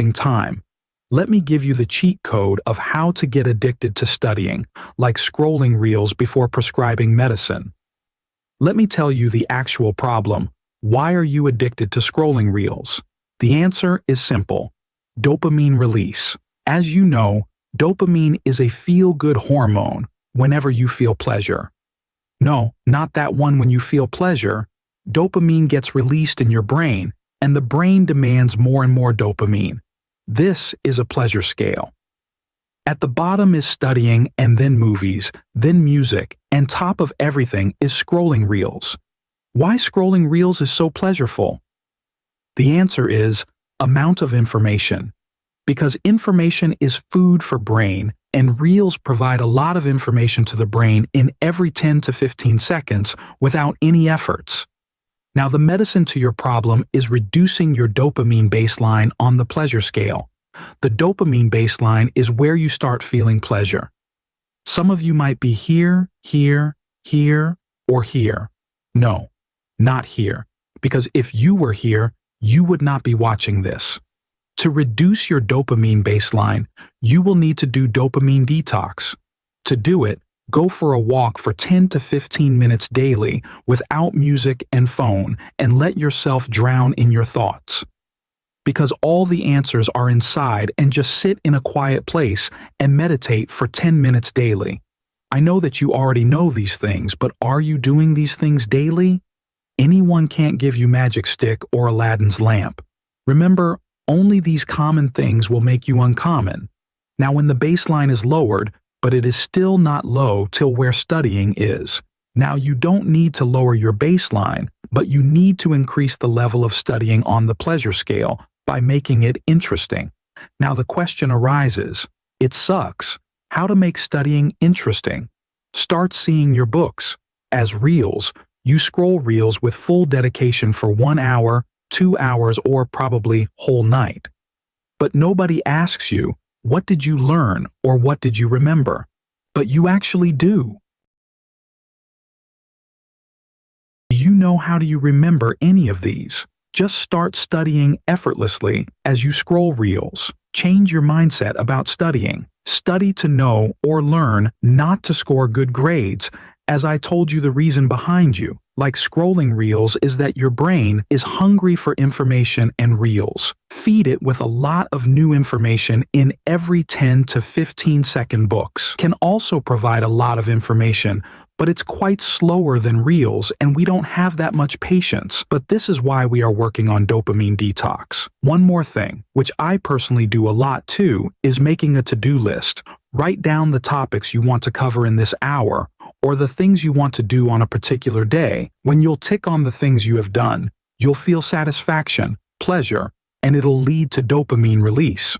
wasting time. Let me give you the cheat code of how to get addicted to studying, like scrolling reels before prescribing medicine. Let me tell you the actual problem. Why are you addicted to scrolling reels? The answer is simple: dopamine release. As you know, dopamine is a feel-good hormone whenever you feel pleasure. No, not that one when you feel pleasure. Dopamine gets released in your brain, and the brain demands more and more dopamine. This is a pleasure scale. At the bottom is studying, and then movies, then music, and top of everything is scrolling reels. Why scrolling reels is so pleasureful? The answer is amount of information. Because information is food for brain, and reels provide a lot of information to the brain in every 10 to 15 seconds without any efforts. Now, the medicine to your problem is reducing your dopamine baseline on the pleasure scale. The dopamine baseline is where you start feeling pleasure. Some of you might be here, here, here, or here. No, not here, because if you were here, you would not be watching this. To reduce your dopamine baseline, you will need to do dopamine detox. To do it, go for a walk for 10 to 15 minutes daily without music and phone, and let yourself drown in your thoughts. Because all the answers are inside, and just sit in a quiet place and meditate for 10 minutes daily. I know that you already know these things, but are you doing these things daily? Anyone can't give you magic stick or Aladdin's lamp. Remember, only these common things will make you uncommon. Now, when the baseline is lowered, but it is still not low till where studying is. Now, you don't need to lower your baseline, but you need to increase the level of studying on the pleasure scale by making it interesting. Now, the question arises, it sucks. How to make studying interesting? Start seeing your books as reels. You scroll reels with full dedication for 1 hour, 2 hours, or probably whole night. But nobody asks you, what did you learn or what did you remember? But you actually do. Do you know how do you remember any of these? Just start studying effortlessly as you scroll reels. Change your mindset about studying. Study to know or learn, not to score good grades. As I told you, the reason behind you, like scrolling reels, is that your brain is hungry for information, and reels feed it with a lot of new information in every 10 to 15 second. Books can also provide a lot of information, but it's quite slower than reels, and we don't have that much patience. But this is why we are working on dopamine detox. One more thing, which I personally do a lot too, is making a to-do list. Write down the topics you want to cover in this hour, or the things you want to do on a particular day. When you'll tick on the things you have done, you'll feel satisfaction, pleasure, and it'll lead to dopamine release.